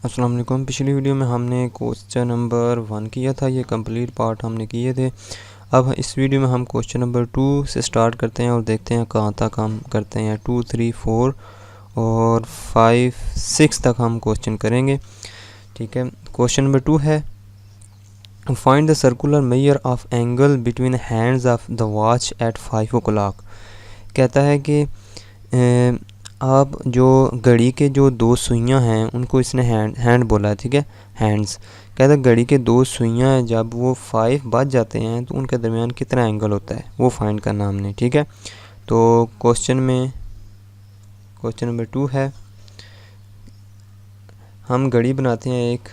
अस्सलाम वालेकुम। पिछली वीडियो में हमने क्वेश्चन नंबर 1 किया था, ये कंप्लीट पार्ट हमने किए थे। अब इस वीडियो में हम क्वेश्चन नंबर 2 से स्टार्ट करते हैं और देखते हैं कहाँ तक हम करते हैं। 2, 3, 4 और 5, 6 तक हम क्वेश्चन करेंगे। ठीक है, क्वेश्चन नंबर 2 है find the circular measure of angle between hands of the watch at 5 o'clock। कहता है कि आप जो घड़ी के जो दो सुइयां हैं उनको इसने हैंड बोला है। ठीक है, हैंड्स। कहता है घड़ी के दो सुइयां हैं, जब वो 5 बज जाते हैं तो उनके दरमियान कितना एंगल होता है वो फाइंड करना हमने। ठीक है, तो क्वेश्चन नंबर 2 है, हम घड़ी बनाते हैं एक।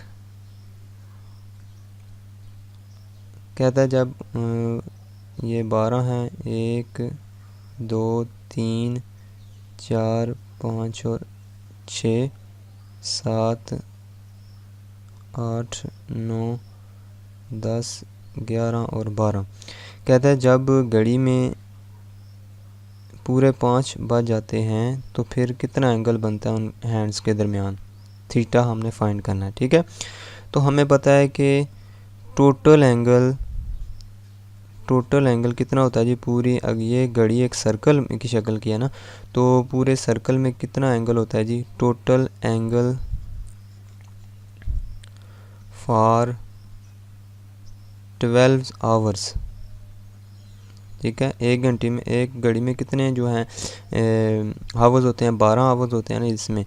कहता है जब ये 12 हैं, 1, 2, 3, 4, 5 और 6, 7, 8, 9, 10, 11 और 12। कहता है जब घड़ी में पूरे 5 बज जाते हैं तो फिर कितना एंगल बनता है उन हैंड्स के दरमियान। थीटा हमने फाइंड करना है। ठीक है, तो हमें पता है कि टोटल एंगल कितना होता है जी। पूरी ये घड़ी एक सर्कल की शक्ल की है ना, तो पूरे सर्कल में कितना एंगल होता है जी। Total angle for 12 hours. ठीक है, एक घंटे में, एक घड़ी में कितने जो हैं आवर्स होते हैं, 12 आवर्स होते हैं ना इसमें।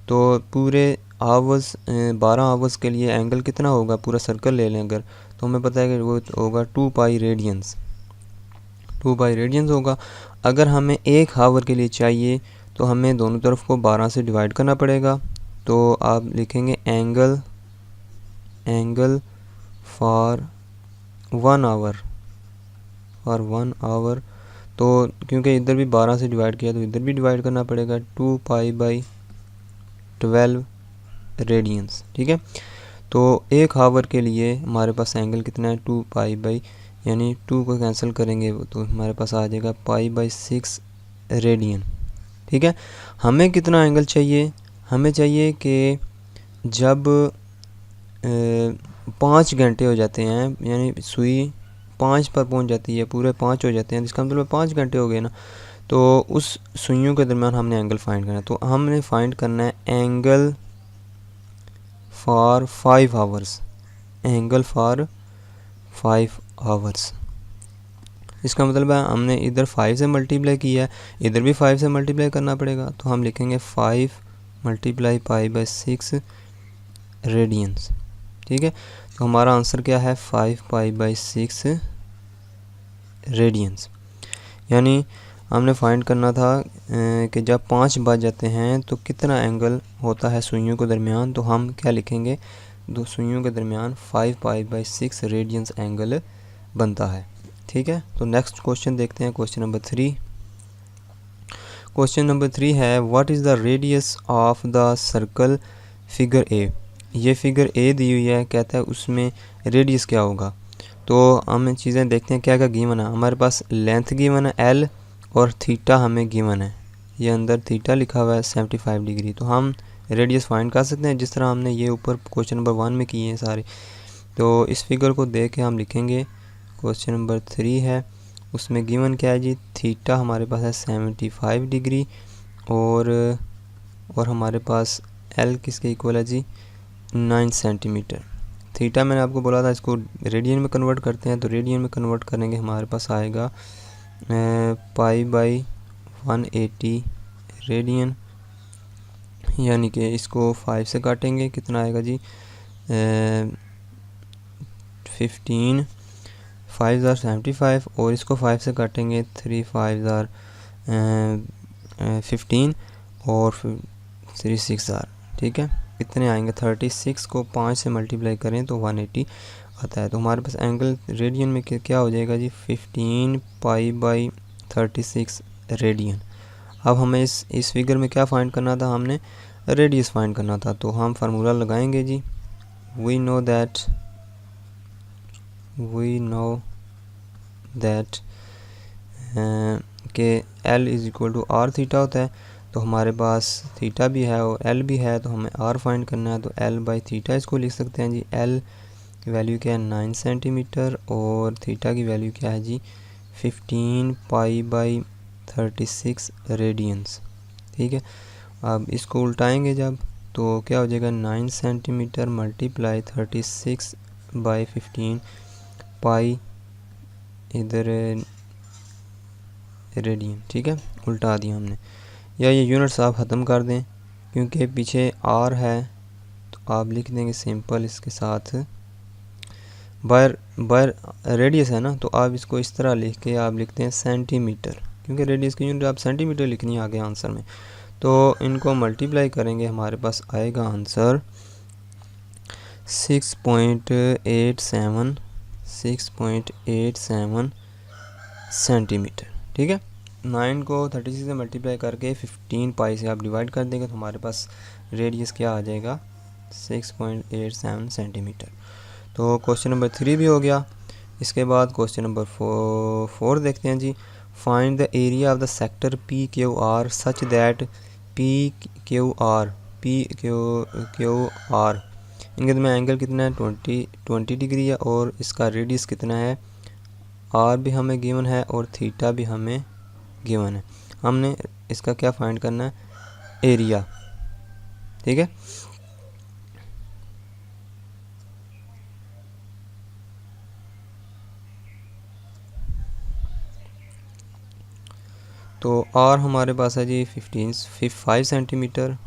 तो पूरे आवर्स 12 आवर्स के लिए एंगल कितना होगा, पूरा सर्कल ले लें अगर, तो हमें पता है कि वो होगा 2 पाई रेडियंस। 2 पाई रेडियंस होगा। अगर हमें 1 आवर के लिए चाहिए तो हमें दोनों तरफ को 12 से डिवाइड करना पड़ेगा। तो आप लिखेंगे एंगल फॉर 1 आवर। तो क्योंकि इधर भी 12 से डिवाइड किया तो इधर भी डिवाइड करना पड़ेगा, 2 पाई बाई 12 रेडियंस। ठीक है, तो 1 आवर के लिए हमारे पास एंगल कितना है, 2 पाई बाई, यानी 2 को कैंसिल करेंगे तो हमारे पास आ जाएगा पाई बाई 6 रेडियन। ठीक है, हमें कितना एंगल चाहिए, हमें चाहिए कि जब 5 घंटे हो जाते हैं, यानी सुई 5 पर पहुंच जाती है, पूरे 5 हो जाते हैं, जिसका मतलब 5 घंटे हो गए ना, तो उस सुइयों के दरमियान हमने एंगल फाइंड करना है। तो हमने फाइंड करना है angle for 5 hours. Angle for 5 hours, इसका मतलब है हमने इधर 5 से मल्टीप्लाई किया है, इधर भी 5 से मल्टीप्लाई करना पड़ेगा। तो हम लिखेंगे 5 मल्टीप्लाई पाई बाई 6 रेडियंस। ठीक है, तो हमारा आंसर क्या है, 5 पाई बाई 6 रेडियंस। यानी हमने फाइंड करना था कि जब 5 बज जाते हैं तो कितना एंगल होता है सुइयों के दरमियान। तो हम क्या लिखेंगे, दो सुइयों के दरमियान 5 पाई बाई 6 रेडियंस एंगल बनता है। ठीक है, तो नेक्स्ट क्वेश्चन देखते हैं, क्वेश्चन नंबर 3। क्वेश्चन नंबर 3 है what is the radius of the circle figure A. ये फिगर ए दी हुई है, कहता है उसमें रेडियस क्या होगा। तो हम चीज़ें देखते हैं क्या क्या गिवन है। हमारे पास लेंथ गिवन है एल और थीटा हमें गिवन है, ये अंदर थीटा लिखा हुआ है 75 डिग्री। तो हम रेडियस फाइंड कर सकते हैं जिस तरह हमने ये ऊपर क्वेश्चन नंबर 1 में किए हैं सारे। तो इस फिगर को देख के हम लिखेंगे, क्वेश्चन नंबर 3 है, उसमें गिवन क्या है जी, थीटा हमारे पास है 75 डिग्री और हमारे पास एल किसके इक्वल है जी, 9 सेंटीमीटर। थीटा मैंने आपको बोला था इसको रेडियन में कन्वर्ट करते हैं, तो रेडियन में कन्वर्ट करेंगे हमारे पास आएगा पाई बाई 180 रेडियन, यानी कि इसको 5 से काटेंगे, कितना आएगा जी 15, 5 ज़ार 75 और इसको 5 से काटेंगे 3 5 ज़ार 15 और 3 6 ज़ार। ठीक है, कितने आएंगे, 36 को 5 से मल्टीप्लाई करें तो 180 आता है। तो हमारे पास एंगल रेडियन में क्या हो जाएगा जी, 15 पाई बाई 36 रेडियन। अब हमें इस फिगर में क्या फाइंड करना था, हमने रेडियस फाइंड करना था। तो हम फार्मूला लगाएंगे जी, वी नो दैट कि L is equal to R theta होता है। तो हमारे पास थीटा भी है और एल भी है, तो हमें आर फाइंड करना है। तो एल बाई थीटा इसको लिख सकते हैं जी। एल की वैल्यू क्या है 9 सेंटीमीटर और थीटा की वैल्यू क्या है जी 15 पाई बाई 36 रेडियंस। ठीक है, अब इसको उल्टाएंगे जब, तो क्या हो जाएगा 9 सेंटीमीटर मल्टीप्लाई 36 बाई 15 पाई इधर रेडियन। ठीक है, उल्टा दिया हमने। या ये यूनिट्स आप ख़त्म कर दें, क्योंकि पीछे आर है तो आप लिख देंगे सिंपल इसके साथ बार बार रेडियस है ना, तो आप इसको इस तरह लिख के आप लिखते हैं सेंटीमीटर, क्योंकि रेडियस की यूनिट आप सेंटीमीटर लिखनी है आगे आंसर में। तो इनको मल्टीप्लाई करेंगे, हमारे पास आएगा आंसर 6.87 सेंटीमीटर। ठीक है, 9 को 36 से मल्टीप्लाई करके 15 पाई से आप डिवाइड कर देंगे, तो हमारे पास रेडियस क्या आ जाएगा 6.87 सेंटीमीटर। तो क्वेश्चन नंबर 3 भी हो गया। इसके बाद क्वेश्चन नंबर 4 देखते हैं जी। Find the area of the sector P Q R such that P Q R इनके दरमियान एंगल कितना है 20 डिग्री है, और इसका रेडियस कितना है आर भी हमें गिवन है और थीटा भी हमें गिवन है। हमने इसका क्या फाइंड करना है एरिया। ठीक है, तो आर हमारे पास है जी 5 सेंटीमीटर।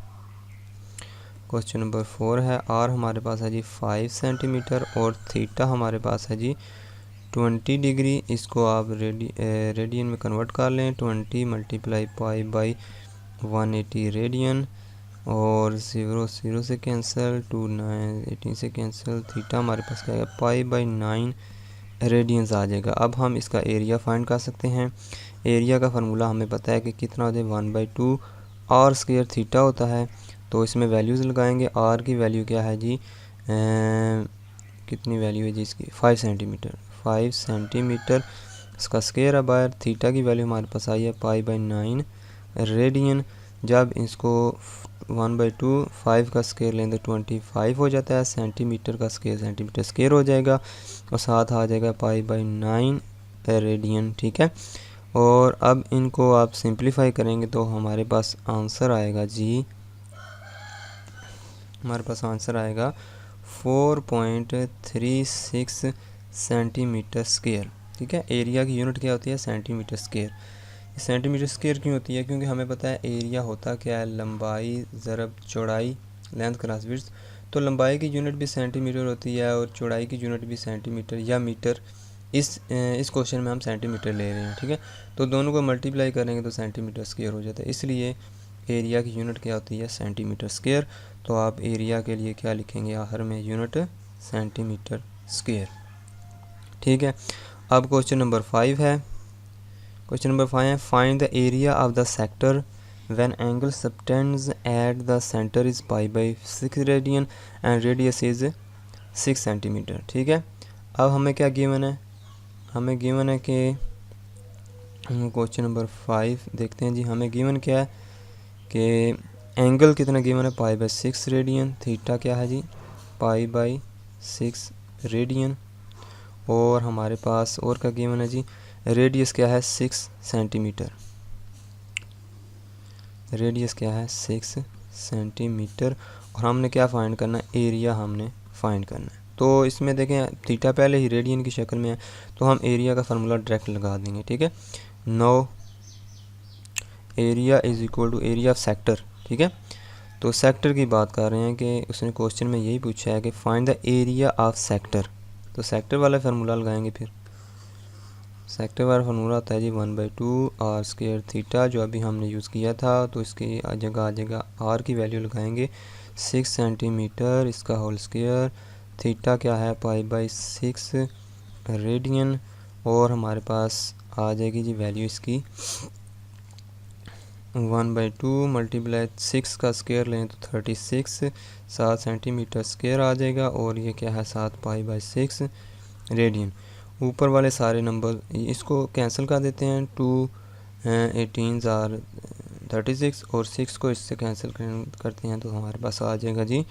क्वेश्चन नंबर 4 है, आर हमारे पास है जी 5 सेंटीमीटर और थीटा हमारे पास है जी 20 डिग्री। इसको आप रेडियन में कन्वर्ट कर लें। 20 मल्टीप्लाई पाई बाई 180 रेडियन, और 0 से कैंसिल, 2 9 18 से कैंसिल। थीटा हमारे पास क्या है पाई बाई 9 रेडियंस आ जाएगा। अब हम इसका एरिया फाइंड कर सकते हैं। एरिया का फार्मूला हमें पता है कि कितना हो जाए 1/2 आर स्क्वायर थीटा होता है। तो इसमें वैल्यूज़ लगाएंगे। आर की वैल्यू क्या है जी कितनी वैल्यू है जी इसकी 5 सेंटीमीटर इसका स्क्वायर है बाहर। थीटा की वैल्यू हमारे पास आई है पाई बाई 9 रेडियन। जब इसको 1/2 5 का स्क्वायर लें तो 25 हो जाता है। सेंटीमीटर का स्क्वायर सेंटीमीटर स्क्वायर हो जाएगा और साथ आ जाएगा पाई बाई 9 रेडियन। ठीक है, और अब इनको आप सिंप्लीफाई करेंगे तो हमारे पास आंसर आएगा जी 4.36 सेंटीमीटर स्क्वायर। ठीक है, एरिया की यूनिट क्या होती है सेंटीमीटर स्क्वायर। सेंटीमीटर स्क्वायर क्यों होती है, क्योंकि हमें पता है एरिया होता क्या है लंबाई ज़रब चौड़ाई, लेंथ क्रॉस विड्थ। तो लंबाई की यूनिट भी सेंटीमीटर होती है और चौड़ाई की यूनिट भी सेंटीमीटर या मीटर। इस क्वेश्चन में हम सेंटीमीटर ले रहे हैं। ठीक है, तो दोनों को मल्टीप्लाई करेंगे तो सेंटीमीटर स्क्वायर हो जाता है, इसलिए एरिया की यूनिट क्या होती है सेंटीमीटर स्क्वायर। तो आप एरिया के लिए क्या लिखेंगे आखिर में यूनिट सेंटीमीटर स्क्वायर। ठीक है, अब क्वेश्चन नंबर 5 है। क्वेश्चन नंबर 5 है, find the area of the sector when angle subtends at the centre is pi by 6 radian and radius is 6 centimetre. ठीक है, अब हमें क्या गिवन है, हमें गिवन है कि क्वेश्चन नंबर 5 देखते हैं जी। हमें गिवन क्या है कि एंगल कितना गिवन है पाई बाई 6 रेडियन। थीटा क्या है जी पाई बाई 6 रेडियन, और हमारे पास और क्या गिवन है जी रेडियस क्या है 6 सेंटीमीटर। रेडियस क्या है 6 सेंटीमीटर, और हमने क्या फाइंड करना है एरिया हमने फाइंड करना है। तो इसमें देखें थीटा पहले ही रेडियन की शक्ल में है, तो हम एरिया का फार्मूला डायरेक्ट लगा देंगे। ठीक है, no area is equal to area of sector. ठीक है, तो सेक्टर की बात कर रहे हैं कि उसने क्वेश्चन में यही पूछा है कि find the area of sector. तो सेक्टर वाला फार्मूला लगाएंगे। फिर सेक्टर वाला फार्मूला होता है जी 1/2 आर स्क्वायर थीटा, जो अभी हमने यूज़ किया था। तो इसकी जगह आ जाएगा आर की वैल्यू लगाएंगे 6 सेंटीमीटर इसका होल स्क्वायर। थीटा क्या है पाई बाई 6 रेडियन, और हमारे पास आ जाएगी जी वैल्यू इसकी 1/2 मल्टीप्लाई 6 का स्क्वायर लें तो 36 7 सेंटीमीटर स्क्वायर आ जाएगा, और ये क्या है 7 पाई बाई 6 रेडियन। ऊपर वाले सारे नंबर इसको कैंसिल कर देते हैं। 2 18 आर 36 और 6 को इससे कैंसिल करते हैं तो हमारे पास आ जाएगा जी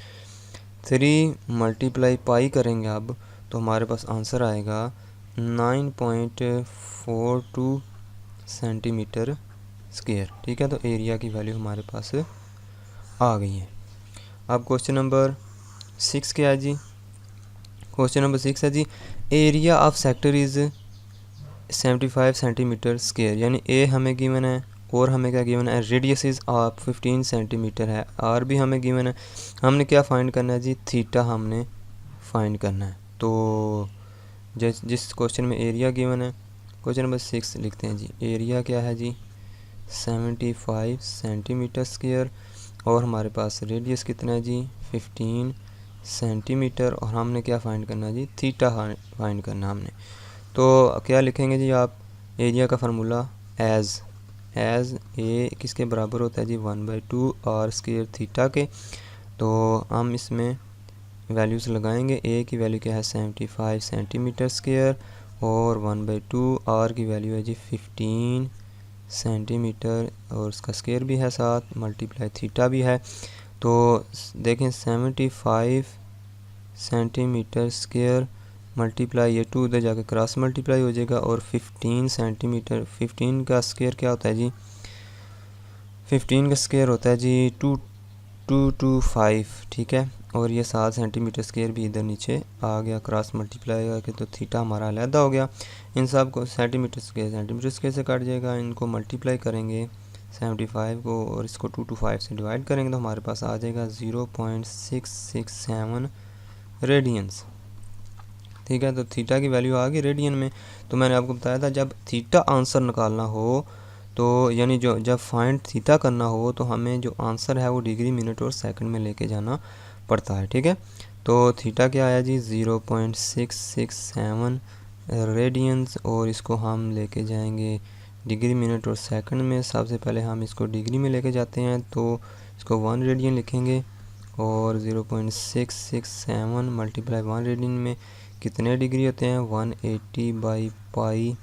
3 मल्टीप्लाई पाई करेंगे अब तो हमारे पास आंसर आएगा 9.42 सेंटीमीटर स्क्वायर। ठीक है, तो एरिया की वैल्यू हमारे पास आ गई है। अब क्वेश्चन नंबर 6 क्या है जी? क्वेश्चन नंबर 6 है जी area of sector is 75 centimetre square, यानी ए हमें गिवन है और हमें क्या गिवन है, रेडियस इज़ ऑफ 15 सेंटीमीटर है, आर भी हमें गिवन है। हमने क्या फाइंड करना है जी? थीटा हमने फाइंड करना है। तो जिस क्वेश्चन में एरिया गिवन है, क्वेश्चन नंबर 6 लिखते हैं जी। एरिया क्या है जी? 75 सेंटीमीटर स्क्वायर और हमारे पास रेडियस कितना है जी? 15 सेंटीमीटर और हमने क्या फाइंड करना है जी? थीटा फाइंड करना हमने। तो क्या लिखेंगे जी आप? एरिया का फार्मूला एज ए किसके बराबर होता है जी? 1/2 आर स्क्वायर थीटा के। तो हम इसमें वैल्यूज़ लगाएंगे। ए की वैल्यू क्या है? 75 सेंटीमीटर स्क्वायर और 1/2 आर की वैल्यू है जी 15 सेंटीमीटर और उसका स्क्वायर भी है साथ, मल्टीप्लाई थीटा भी है। तो देखें 75 सेंटीमीटर स्क्वायर मल्टीप्लाई ये 2 उधर जाकर क्रॉस मल्टीप्लाई हो जाएगा और 15 सेंटीमीटर, 15 का स्क्वायर क्या होता है जी? 15 का स्क्वायर होता है जी 225। ठीक है, और ये 7 सेंटीमीटर स्क्वायर भी इधर नीचे आ गया, क्रॉस मल्टीप्लाई करके तो थीटा हमारा अलहदा हो गया। इन सब को सेंटीमीटर स्क्वायर से काट जाएगा, इनको मल्टीप्लाई करेंगे 75 को और इसको 225 से डिवाइड करेंगे तो हमारे पास आ जाएगा 0.667 रेडियंस। ठीक है, तो थीटा की वैल्यू आ गई रेडियन में। तो मैंने आपको बताया था जब थीटा आंसर निकालना हो तो यानी जब फाइंड थीटा करना हो तो हमें जो आंसर है वो डिग्री, मिनट और सेकंड में लेके जाना पड़ता है। ठीक है, तो थीटा क्या आया जी? 0.667 रेडियंस और इसको हम लेके जाएंगे डिग्री, मिनट और सेकंड में। सबसे पहले हम इसको डिग्री में लेके जाते हैं तो इसको 1 रेडियन लिखेंगे और 0.667 मल्टीप्लाई 1 रेडियन में कितने डिग्री होते हैं? 180/पाई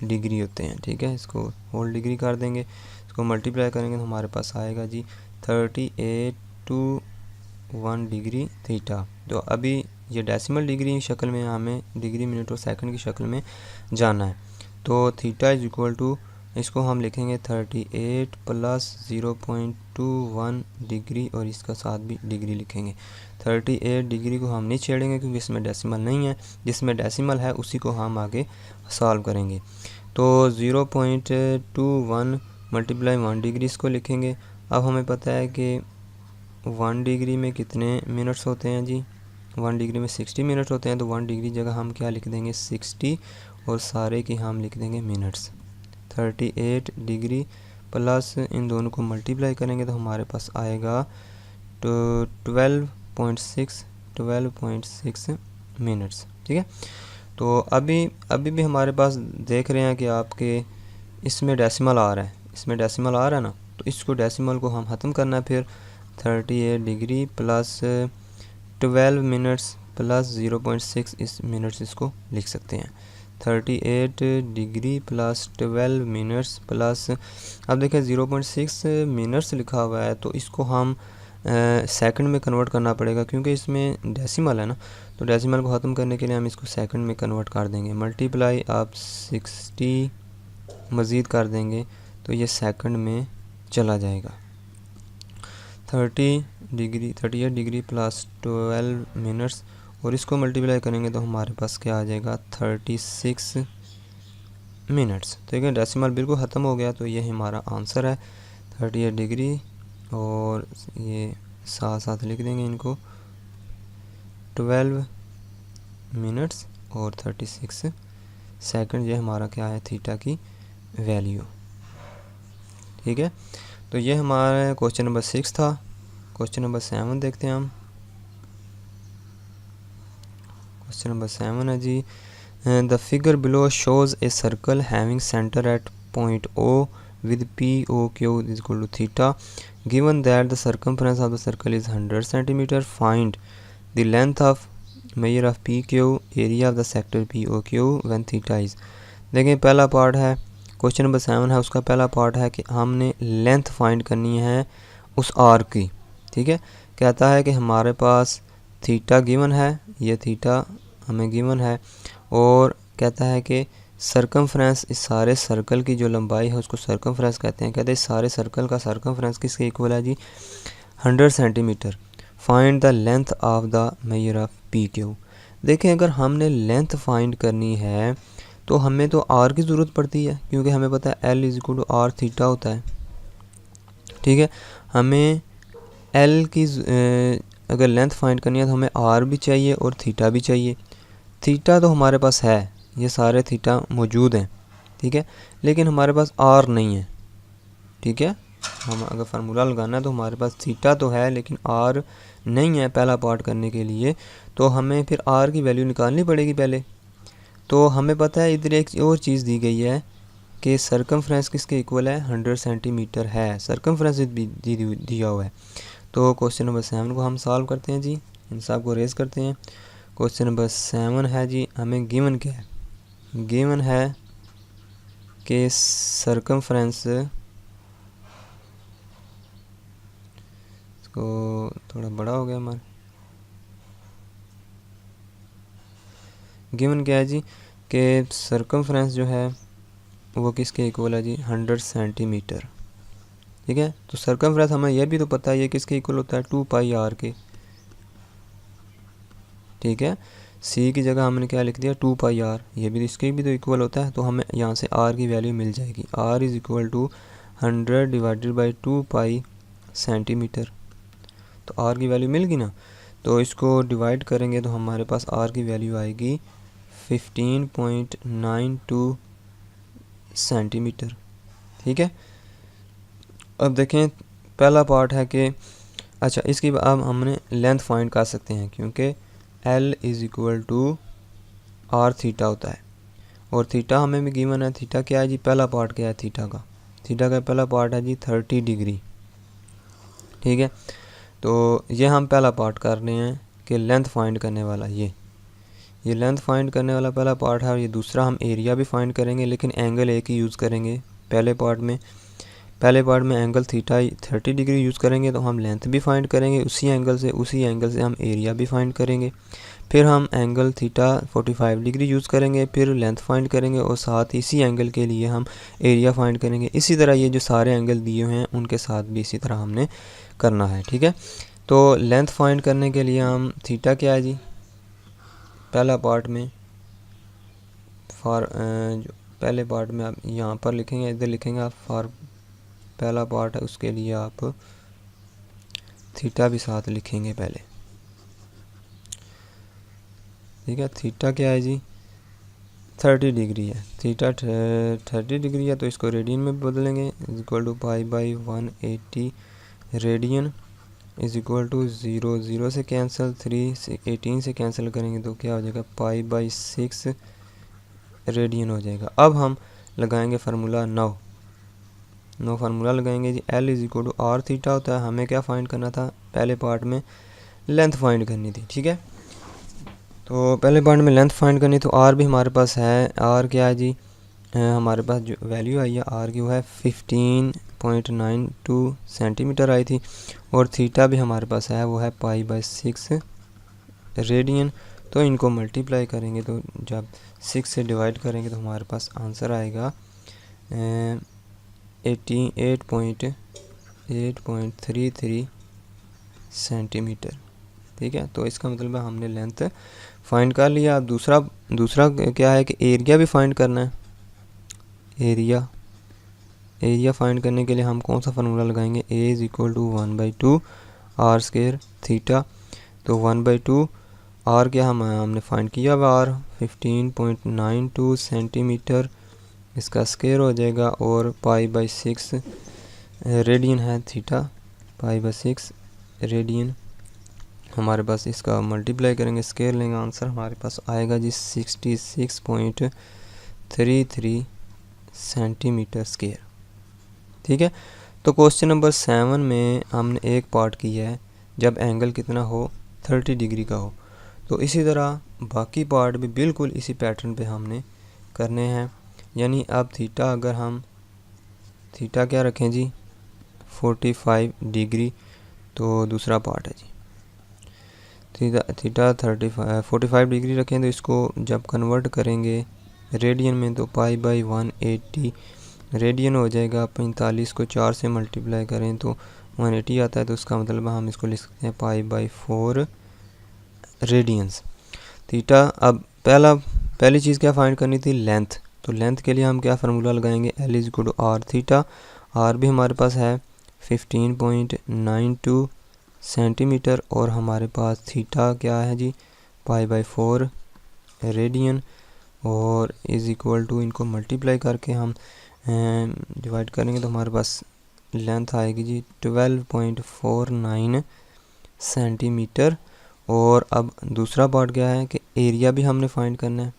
डिग्री होते हैं। ठीक है, इसको होल डिग्री कर देंगे, इसको मल्टीप्लाई करेंगे तो हमारे पास आएगा जी 38 to 1 डिग्री थीटा। तो अभी ये डेसिमल डिग्री शक्ल में हमें डिग्री, मिनट और सेकंड की शक्ल में जाना है। तो थीटा इज इक्वल टू, इसको हम लिखेंगे 38 प्लस 0.21 डिग्री और इसका साथ भी डिग्री लिखेंगे। 38 डिग्री को हम नहीं छेड़ेंगे क्योंकि इसमें डेसिमल नहीं है, जिसमें डेसिमल है उसी को हम आगे सॉल्व करेंगे। तो 0.21 मल्टीप्लाई 1 डिग्री इसको लिखेंगे। अब हमें पता है कि 1 डिग्री में कितने मिनट्स होते हैं जी? 1 डिग्री में 60 मिनट होते हैं। तो 1 डिग्री जगह हम क्या लिख देंगे? 60 और सारे की हम लिख देंगे मिनट्स। 38 डिग्री प्लस इन दोनों को मल्टीप्लाई करेंगे तो हमारे पास आएगा तो 12.6 मिनट्स। ठीक है, तो अभी भी हमारे पास देख रहे हैं कि आपके इसमें डेसिमल आ रहा है, ना, तो इसको डेसिमल को हम ख़त्म करना है। फिर 38 डिग्री प्लस 12 मिनट्स प्लस 0.6 इस मिनट्स इसको लिख सकते हैं। 38 डिग्री प्लस 12 मिनट्स प्लस, अब देखें 0.6 मिनट्स लिखा हुआ है तो इसको हम सेकंड में कन्वर्ट करना पड़ेगा क्योंकि इसमें डेसिमल है ना। तो डेसिमल को ख़त्म करने के लिए हम इसको सेकंड में कन्वर्ट कर देंगे। मल्टीप्लाई आप 60 मज़ीद कर देंगे तो ये सेकंड में चला जाएगा। 38 डिग्री प्लस 12 मिनट्स और इसको मल्टीप्लाई करेंगे तो हमारे पास क्या आ जाएगा? 36 मिनट्स। ठीक है, डेसिमल बिल्कुल ख़त्म हो गया तो ये हमारा आंसर है 38 डिग्री और ये साथ साथ लिख देंगे इनको 12 मिनट्स और 36 सेकंड। ये हमारा क्या है? थीटा की वैल्यू। ठीक है, तो ये हमारा क्वेश्चन नंबर 6 था। क्वेश्चन नंबर 7 देखते हैं हम। क्वेश्चन नंबर 7 है जी the figure below shows a circle having centre at point O with POQ is equal to theta. Given that the circumference of the circle is 100 centimeter, find the length of measure of PQ, area of the sector POQ when theta is। देखें पहला part है question number 7 है, उसका पहला part है कि हमने length find करनी है उस आर्क की। ठीक है, कहता है कि हमारे पास थीटा गिवन है, ये थीटा हमें गिवन है, और कहता है कि सर्कमफ्रेंस, इस सारे सर्कल की जो लंबाई है उसको सर्कमफ्रेंस कहते हैं। कहते हैं इस सारे सर्कल का सर्कमफ्रेंस किसके इक्वल है जी, 100 centimetre. Find the length of the measure of P Q. देखें, अगर हमने लेंथ फाइंड करनी है तो हमें तो आर की ज़रूरत पड़ती है, क्योंकि हमें पता है L is equal to R theta होता है। ठीक है, हमें एल की अगर लेंथ फाइंड करनी है तो हमें आर भी चाहिए और थीटा भी चाहिए। थीटा तो हमारे पास है, ये सारे थीटा मौजूद हैं। ठीक है, लेकिन हमारे पास आर नहीं है। ठीक है, हम अगर फार्मूला लगाना है तो हमारे पास थीटा तो है लेकिन आर नहीं है पहला पार्ट करने के लिए, तो हमें फिर आर की वैल्यू निकालनी पड़ेगी पहले। तो हमें पता है इधर एक और चीज़ दी गई है कि सर्कमफ्रेंस किसके इक्वल है, 100 सेंटीमीटर है, सर्कमफ्रेंस दिया हुआ है। तो क्वेश्चन नंबर 7 को हम सॉल्व करते हैं जी, इन सब को रेज करते हैं। क्वेश्चन नंबर 7 है जी, हमें गिवन क्या है, गिवन है कि सर्कमफ्रेंस को थोड़ा बड़ा हो गया हमारा, गिवन क्या है जी कि सर्कमफ्रेंस जो है वो किसके इक्वल है जी, 100 सेंटीमीटर। ठीक है, तो सर्कमफ्रेंस हमें यह भी तो पता है ये किसके इक्वल होता है, 2 पाई आर के। ठीक है, सी की जगह हमने क्या लिख दिया, 2 पाई आर, ये भी इसके भी तो इक्वल होता है। तो हमें यहाँ से आर की वैल्यू मिल जाएगी, R is equal to 100 divided by 2 pi centimetre. तो आर की वैल्यू मिल गई ना, तो इसको डिवाइड करेंगे तो हमारे पास आर की वैल्यू आएगी 15.92 सेंटीमीटर। ठीक है, अब देखें पहला पार्ट है कि अच्छा, इसकी अब हमने लेंथ फाइंड कर सकते हैं, क्योंकि L is equal to R theta होता है, और थीटा हमें भी गिवन है। थीटा क्या है जी, पहला पार्ट क्या है थीटा का, थीटा का पहला पार्ट है जी 30 डिग्री। ठीक है, तो ये हम पहला पार्ट कर रहे हैं कि लेंथ फाइंड करने वाला ये लेंथ फाइंड करने वाला पहला पार्ट है, और ये दूसरा हम एरिया भी फाइंड करेंगे लेकिन एंगल एक ही यूज़ करेंगे। पहले पार्ट में एंगल थीटा 30 डिग्री यूज़ करेंगे, तो हम लेंथ भी फाइंड करेंगे उसी एंगल से हम एरिया भी फाइंड करेंगे। फिर हम एंगल थीटा 45 डिग्री यूज़ करेंगे, फिर लेंथ फाइंड करेंगे, और साथ इसी एंगल के लिए हम एरिया फाइंड करेंगे। इसी तरह ये जो सारे एंगल दिए हुए हैं उनके साथ भी इसी तरह हमने करना है। ठीक है, तो लेंथ फाइंड करने के लिए हम थीटा क्या है जी, पहला पार्ट में जो पहले पार्ट में आप यहाँ पर लिखेंगे, इधर लिखेंगे आप फॉर पहला पार्ट है, उसके लिए आप थीटा भी साथ लिखेंगे पहले। ठीक है, थीटा क्या है जी, 30 डिग्री है, थीटा 30 डिग्री है, तो इसको रेडियन में बदलेंगे, equal to pi by 180 radian is equal to 0 से कैंसिल, 3 से 18 से कैंसिल करेंगे तो क्या हो जाएगा, पाई बाई 6 रेडियन हो जाएगा। अब हम लगाएंगे फार्मूला 9 फार्मूला लगाएंगे जी, L is equal to R theta होता है। हमें क्या फाइंड करना था, पहले पार्ट में लेंथ फाइंड करनी थी। ठीक है, तो पहले पार्ट में लेंथ फाइंड करनी, तो आर भी हमारे पास है। आर क्या है जी, हमारे पास जो वैल्यू आई है आर की वो है 15.92 सेंटीमीटर आई थी, और थीटा भी हमारे पास है वो है पाई बाई 6 रेडियन। तो इनको मल्टीप्लाई करेंगे, तो जब 6 से डिवाइड करेंगे तो हमारे पास आंसर आएगा 88.33 सेंटीमीटर। ठीक है, तो इसका मतलब है हमने लेंथ फाइंड कर लिया। अब दूसरा क्या है कि एरिया भी फाइंड करना है। एरिया फाइंड करने के लिए हम कौन सा फार्मूला लगाएंगे, A is equal to 1/2 R square theta. तो 1/2 आर क्या हमने फाइंड किया हुआ, आर 15.92 सेंटीमीटर, इसका स्क्वायर हो जाएगा, और पाई बाई 6 रेडियन है थीटा, पाई बाई 6 रेडियन हमारे पास, इसका मल्टीप्लाई करेंगे, स्क्वायर लेंगे, आंसर हमारे पास आएगा जी 66.33 सेंटीमीटर स्क्वायर। ठीक है, तो क्वेश्चन नंबर 7 में हमने एक पार्ट किया है जब एंगल कितना हो, 30 डिग्री का हो। तो इसी तरह बाकी पार्ट भी बिल्कुल इसी पैटर्न पे हमने करने हैं। यानी अब थीटा अगर हम थीटा क्या रखें जी 45 डिग्री, तो दूसरा पार्ट है जी थीटा 45 डिग्री रखें, तो इसको जब कन्वर्ट करेंगे रेडियन में तो पाई बाई 180 रेडियन हो जाएगा। 45 को 4 से मल्टीप्लाई करें तो 180 आता है, तो उसका मतलब हम इसको लिख सकते हैं पाई बाई 4 रेडियंस। थीटा अब पहली चीज़ क्या फाइंड करनी थी, लेंथ। तो लेंथ के लिए हम क्या फार्मूला लगाएंगे, L is equal to R theta. R भी हमारे पास है 15.92 सेंटीमीटर और हमारे पास थीटा क्या है जी पाई बाई 4 रेडियन, और इज़ इक्वल टू इनको मल्टीप्लाई करके हम डिवाइड करेंगे तो हमारे पास लेंथ आएगी जी 12.49 सेंटीमीटर। और अब दूसरा पार्ट क्या है कि एरिया भी हमने फाइंड करना है।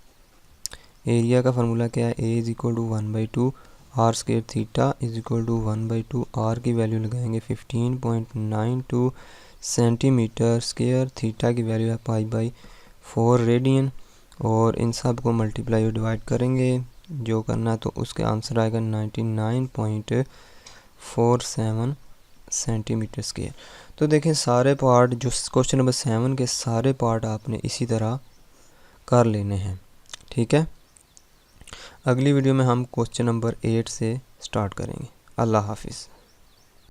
एरिया का फार्मूला क्या है, A is equal to 1/2 R square theta is equal to 1/2 R की वैल्यू लगाएंगे 15.92 सेंटीमीटर स्क्वायर, थीटा की वैल्यू है पाई बाई 4 रेडियन, और इन सब को मल्टीप्लाई और डिवाइड करेंगे जो करना, तो उसके आंसर आएगा 99.47 सेंटीमीटर स्क्वायर। तो देखें सारे पार्ट जो क्वेश्चन नंबर 7 के सारे पार्ट आपने इसी तरह कर लेने हैं, ठीक है। अगली वीडियो में हम क्वेश्चन नंबर 8 से स्टार्ट करेंगे। अल्लाह हाफिज़।